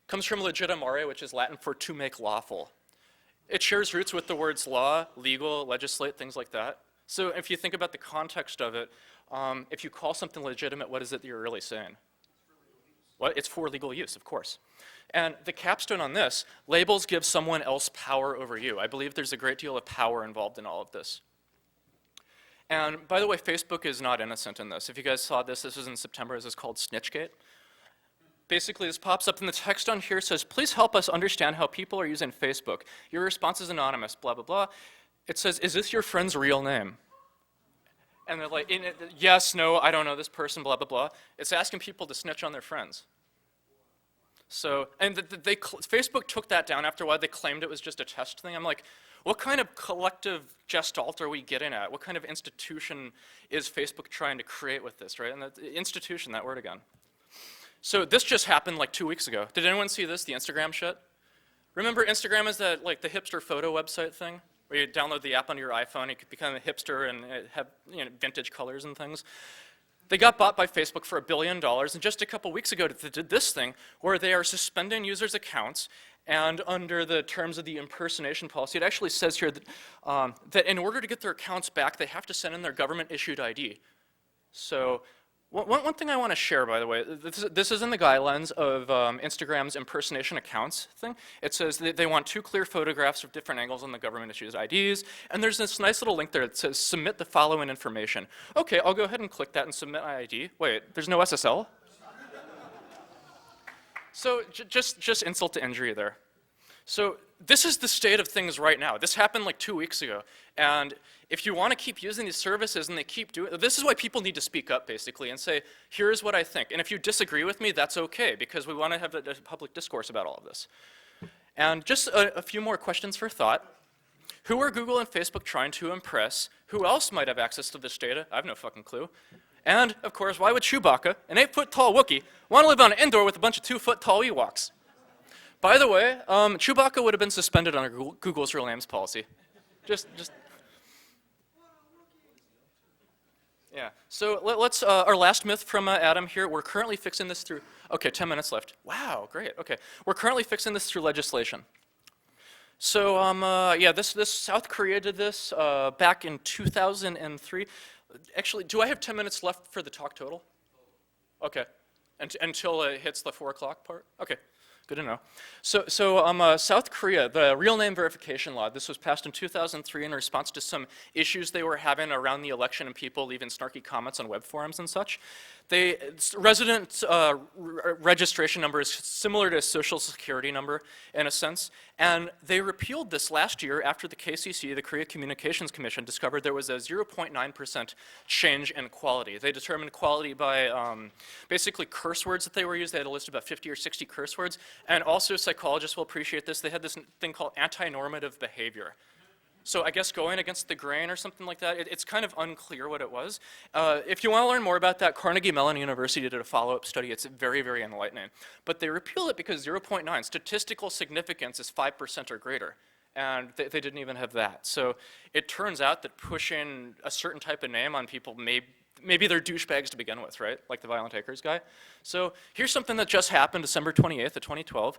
Comes from legitimare, which is Latin for to make lawful. It shares roots with the words law, legal, legislate, things like that. So if you think about the context of it, if you call something legitimate, what is it that you're really saying? Well, it's for legal use, of course. And the capstone on this, labels give someone else power over you. I believe there's a great deal of power involved in all of this. And by the way, Facebook is not innocent in this. If you guys saw this, this was in September. This is called Snitchgate. Basically, this pops up, and the text on here says, please help us understand how people are using Facebook. Your response is anonymous, blah, blah, blah. It says, is this your friend's real name? And they're like, yes, no, I don't know this person, blah, blah, blah. It's asking people to snitch on their friends. So, and Facebook took that down after a while. They claimed it was just a test thing. I'm like, what kind of collective gestalt are we getting at? What kind of institution is Facebook trying to create with this, right? And the institution, that word again. So this just happened like 2 weeks ago. Did anyone see this, the Instagram shit? Remember Instagram is that, like, the hipster photo website thing? Where you download the app on your iPhone, you could become a hipster and have vintage colors and things. They got bought by Facebook for $1 billion, and just a couple weeks ago they did this thing where they are suspending users' accounts, and under the terms of the impersonation policy, it actually says here that, that in order to get their accounts back, they have to send in their government-issued ID. So one thing I want to share, by the way, this is in the guidelines of Instagram's impersonation accounts thing. It says they want 2 clear photographs of different angles on the government-issued IDs, and there's this nice little link there that says submit the following information. Okay, I'll go ahead and click that and submit my ID. Wait, there's no SSL? So just insult to injury there. So this is the state of things right now. This happened like 2 weeks ago. And if you want to keep using these services and they keep doing it, this is why people need to speak up, basically, and say, here's what I think. And if you disagree with me, that's okay, because we want to have a public discourse about all of this. And just a few more questions for thought. Who are Google and Facebook trying to impress? Who else might have access to this data? I have no fucking clue. And, of course, why would Chewbacca, an 8-foot-tall Wookiee, want to live on an indoor with a bunch of 2-foot-tall Ewoks? By the way, Chewbacca would have been suspended under Google's real names policy. Just. Yeah. So let's, our last myth from Adam here, we're currently fixing this through, okay, 10 minutes left. Wow, great, okay. We're currently fixing this through legislation. So, yeah, this South Korea did this back in 2003. Actually, do I have 10 minutes left for the talk total? Okay, until it hits the 4 o'clock part? Okay, good to know. So, South Korea, the real name verification law, this was passed in 2003 in response to some issues they were having around the election and people leaving snarky comments on web forums and such. Resident registration number is similar to a social security number in a sense, and they repealed this last year after the KCC, the Korea Communications Commission, discovered there was a 0.9% change in quality. They determined quality by basically curse words that they were used. They had a list of about 50 or 60 curse words, and also psychologists will appreciate this. They had this thing called anti-normative behavior. So I guess going against the grain or something like that, it's kind of unclear what it was. If you want to learn more about that, Carnegie Mellon University did a follow-up study. It's very, very enlightening. But they repealed it because 0.9, statistical significance is 5% or greater. And they didn't even have that. So it turns out that pushing a certain type of name on people maybe they're douchebags to begin with, right? Like the Violent Takers guy. So here's something that just happened December 28th of 2012.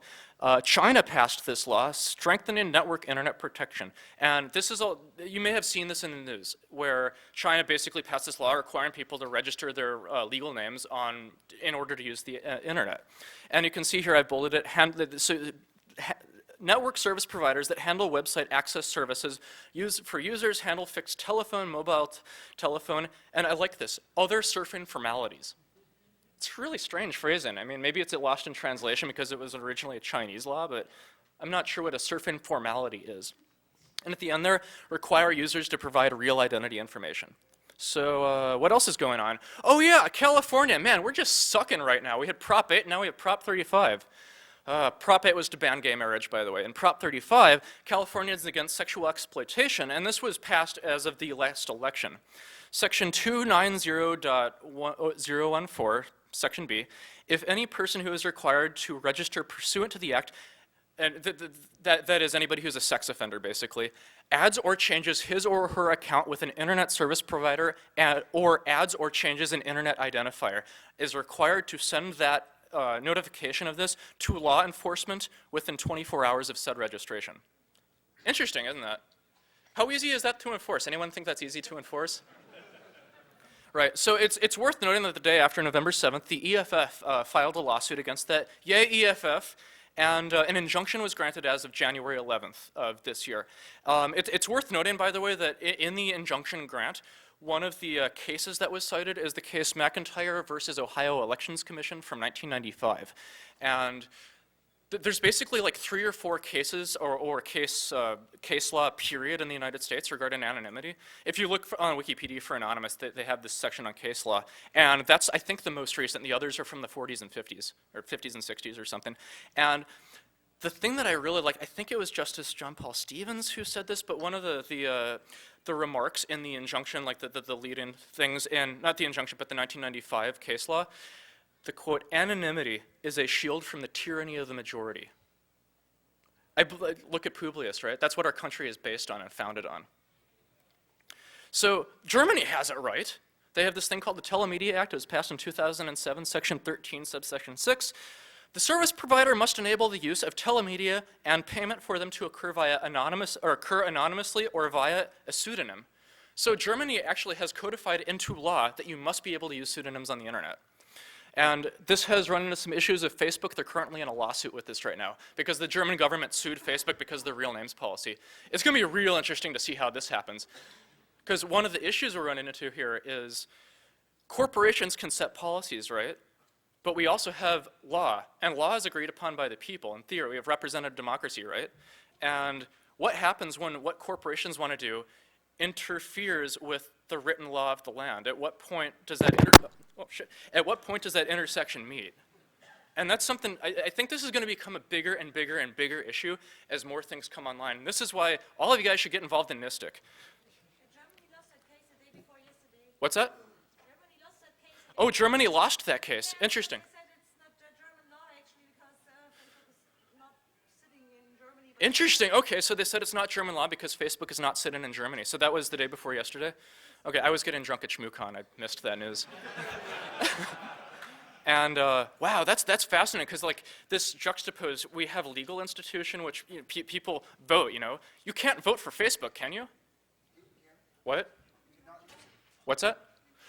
China passed this law, strengthening network internet protection. And this is all, you may have seen this in the news, where China basically passed this law requiring people to register their legal names in order to use the internet. And you can see here I bulleted it, network service providers that handle website access services for users handle fixed telephone, mobile telephone, and I like this, other surfing formalities. It's really strange phrasing. I mean, maybe it's lost in translation because it was originally a Chinese law, but I'm not sure what a surfing formality is. And at the end there, require users to provide real identity information. So what else is going on? Oh yeah, California, man, we're just sucking right now. We had Prop 8, now we have Prop 35. Prop 8 was to ban gay marriage, by the way. In Prop 35, California is against sexual exploitation, and this was passed as of the last election. Section 290.014, Section B, if any person who is required to register pursuant to the act, and that is anybody who's a sex offender, basically, adds or changes his or her account with an internet service provider, or adds or changes an internet identifier, is required to send that notification of this to law enforcement within 24 hours of said registration. Interesting, isn't that? How easy is that to enforce? Anyone think that's easy to enforce? Right, so it's worth noting that the day after November 7th, the EFF filed a lawsuit against that. Yay, EFF! And an injunction was granted as of January 11th of this year. It's worth noting, by the way, that in the injunction grant, one of the cases that was cited is the case McIntyre versus Ohio Elections Commission from 1995. And there's basically like 3 or 4 cases or case law period in the United States regarding anonymity. If you look on Wikipedia for anonymous, they have this section on case law. And that's, I think, the most recent. The others are from the 40s and 50s, or 50s and 60s or something. And the thing that I really like, I think it was Justice John Paul Stevens who said this, but one of the remarks in the injunction, like the lead-in things in, not the injunction, but the 1995 case law, the quote, anonymity is a shield from the tyranny of the majority. Look at Publius, right? That's what our country is based on and founded on. So Germany has it right. They have this thing called the Telemedia Act. It was passed in 2007, Section 13, subsection 6. The service provider must enable the use of telemedia and payment for them to occur anonymously or via a pseudonym. So Germany actually has codified into law that you must be able to use pseudonyms on the internet. And this has run into some issues with Facebook. They're currently in a lawsuit with this right now because the German government sued Facebook because of the real names policy. It's going to be real interesting to see how this happens. Because one of the issues we're running into here is corporations can set policies, right? But we also have law, and law is agreed upon by the people. In theory, we have representative democracy, right? And what happens when what corporations want to do interferes with the written law of the land? At what point does that intersection meet? And that's something, I think this is going to become a bigger and bigger and bigger issue as more things come online. And this is why all of you guys should get involved in NISTIC.
Germany lost that case the day before yesterday.
What's that?
Germany lost that case.
Oh, Germany lost that case.
Yeah,
Interesting.
They said it's not German law actually because Facebook is not sitting in Germany.
Interesting. Okay, so they said it's not German law because Facebook is not sitting in Germany. So that was the day before yesterday? Okay, I was getting drunk at Shmoocon. I missed that news. And wow, that's fascinating because like this juxtapose, we have a legal institution which people vote. You can't vote for Facebook, can you? What? What's that?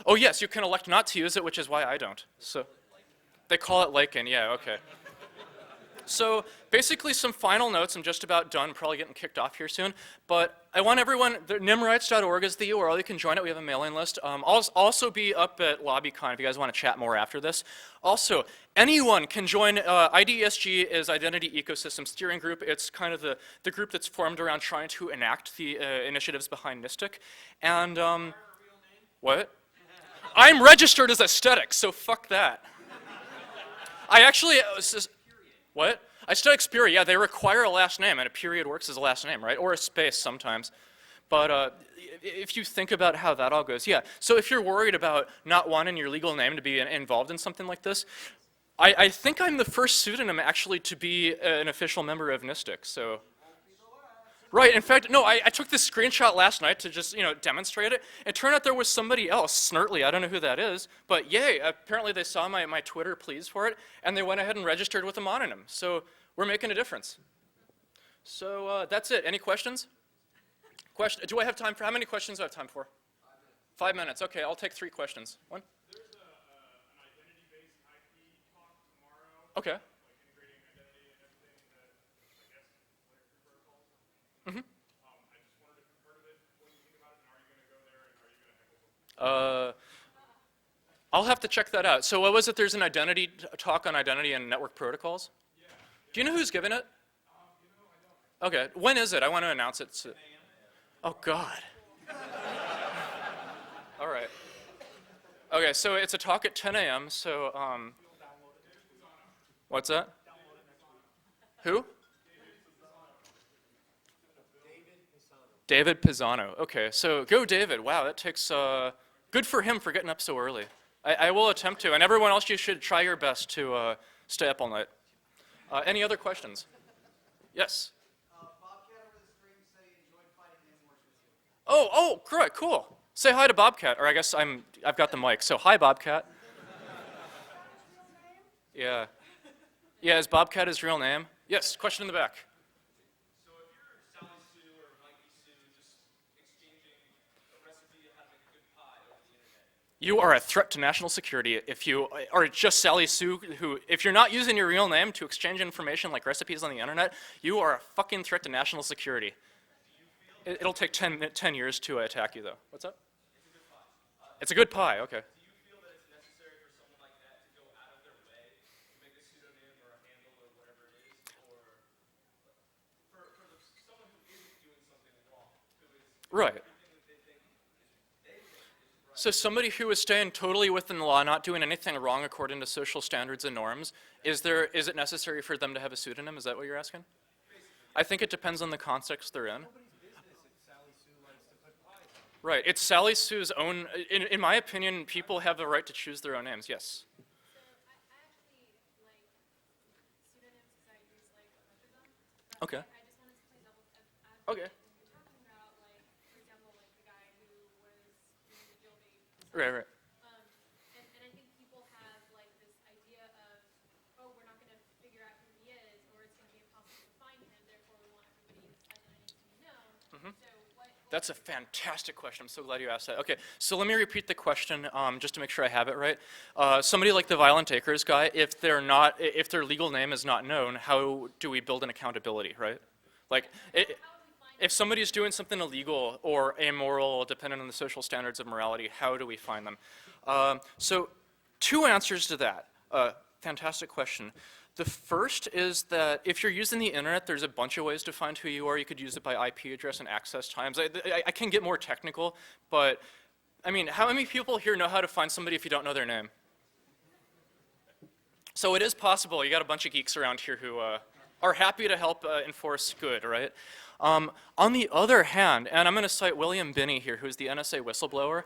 Oh yes, you can elect not to use it, which is why I don't. So they call it lichen. Yeah, okay. So basically some final notes. I'm just about done, probably getting kicked off here soon. But I want everyone, nymrights.org is the URL. You can join it. We have a mailing list. I'll also be up at LobbyCon if you guys want to chat more after this. Also, anyone can join. IDESG is Identity Ecosystem Steering Group. It's kind of the group that's formed around trying to enact the initiatives behind NISTIC. And what? I'm registered as aesthetic, so fuck that. I actually, what? I studied Xperia. Yeah, they require a last name, and a period works as a last name, right? Or a space sometimes. But if you think about how that all goes, yeah. So if you're worried about not wanting your legal name to be involved in something like this, I think I'm the first pseudonym actually to be an official member of NISTIC. So, right. In fact, no. I took this screenshot last night to just demonstrate it. It turned out there was somebody else, Snertly. I don't know who that is, but yay! Apparently they saw my Twitter pleas for it, and they went ahead and registered with a mononym. So we're making a difference. So that's it. Any questions? Do I have time for, how many questions do I have time for? 5 minutes. Okay, I'll take 3 questions. One?
There's an identity-based IP talk tomorrow.
Okay.
Like integrating identity and everything that, I guess, layer 3 protocols.
Mm-hmm.
I just wondered if you've heard of it, what you think about it, and are you going to go there, and are you going to heckle them?
I'll have to check that out. So what was it? There's an identity talk on identity and network protocols?
Yeah.
Do you know who's giving it?
I don't.
Okay. When is it? I want to announce it. Oh, God. All right. Okay, so it's a talk at 10 a.m., so, what's that? Who? David Pisano. Okay, so go David. Wow, that takes, good for him for getting up so early. I will attempt to, and everyone else, you should try your best to stay up all night. Any other questions? Yes?
Bobcat over the stream said he enjoyed fighting Nymwars with you.
Oh, great, cool. Say hi to Bobcat, or I guess I've got the mic. So hi, Bobcat. Yeah. Yeah, is Bobcat his real name? Yes, question in the back.
So if you're Sally Sue or Mikey Sue just exchanging a recipe to how to make a good pie over the internet,
You are a threat to national security if you are just Sally Sue, if you're not using your real name to exchange information like recipes on the internet, you are a fucking threat to national security. It'll take 10 years to attack you, though. What's up? It's a good pie, okay.
do you feel that it's necessary for someone like that to go out of their way to make a pseudonym or a handle or whatever it is, or for someone who isn't doing something wrong, who is
Right.
everything that they think is right?
So somebody who is staying totally within the law, not doing anything wrong according to social standards and norms, is it necessary for them to have a pseudonym? Is that what you're asking? I think it depends on the context they're in. Right, it's Sally Sue's own, in my opinion, people have the right to choose their own names, yes.
I actually like pseudonyms because I use like a bunch of them. But
Okay.
I just wanted to play devil advocate.
Okay.
When you're talking about like, for example, like the guy who was doing the jailbait.
Right.
And I think people have like this idea of, oh, we're not going to figure out who he is, or it's going to be impossible to find him. Therefore, we want everybody's identity to be known. So what?
That's a fantastic question. I'm so glad you asked that. Okay, so let me repeat the question just to make sure I have it right. Somebody like the Violent Acres guy, if their legal name is not known, how do we build an accountability, right? Like, if somebody's doing something illegal or amoral, dependent on the social standards of morality, how do we find them? So, 2 answers to that. Fantastic question. The first is that if you're using the internet, there's a bunch of ways to find who you are. You could use it by IP address and access times. I can get more technical, but I mean, how many people here know how to find somebody if you don't know their name? So it is possible. You got a bunch of geeks around here who are happy to help enforce good, right? On the other hand, and I'm going to cite William Binney here, who's the NSA whistleblower.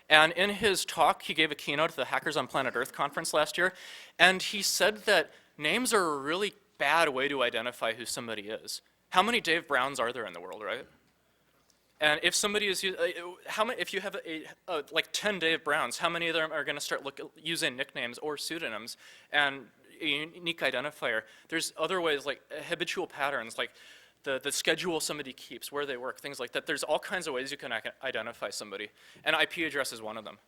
And in his talk, he gave a keynote at the Hackers on Planet Earth conference last year, and he said that names are a really bad way to identify who somebody is. How many Dave Browns are there in the world, right? And if somebody is, how many, if you have like 10 Dave Browns, how many of them are going to start using nicknames or pseudonyms and a unique identifier? There's other ways like habitual patterns, like the schedule somebody keeps, where they work, things like that. There's all kinds of ways you can identify somebody, and IP address is one of them.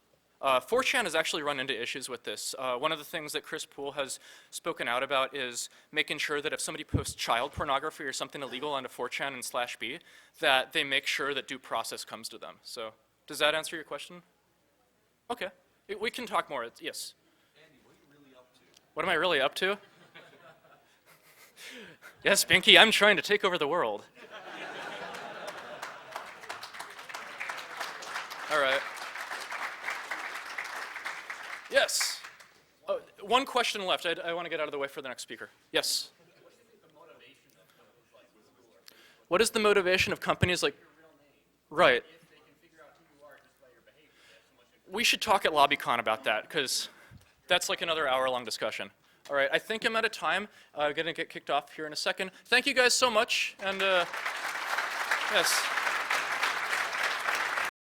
4chan has actually run into issues with this. One of the things that Chris Poole has spoken out about is making sure that if somebody posts child pornography or something illegal onto 4chan and /b, that they make sure that due process comes to them. So does that answer your question? Okay. We can talk more. Yes?
Andy, what are you really up to?
What am I really up to? Yes, Pinky, I'm trying to take over the world. All right. Yes. One question left. I want to get out of the way for the next speaker. Yes. What is the motivation of companies like? Right. We should talk at LobbyCon about that, because that's like another hour-long discussion. All right, I think I'm out of time. I'm going to get kicked off here in a second. Thank you guys so much, and yes.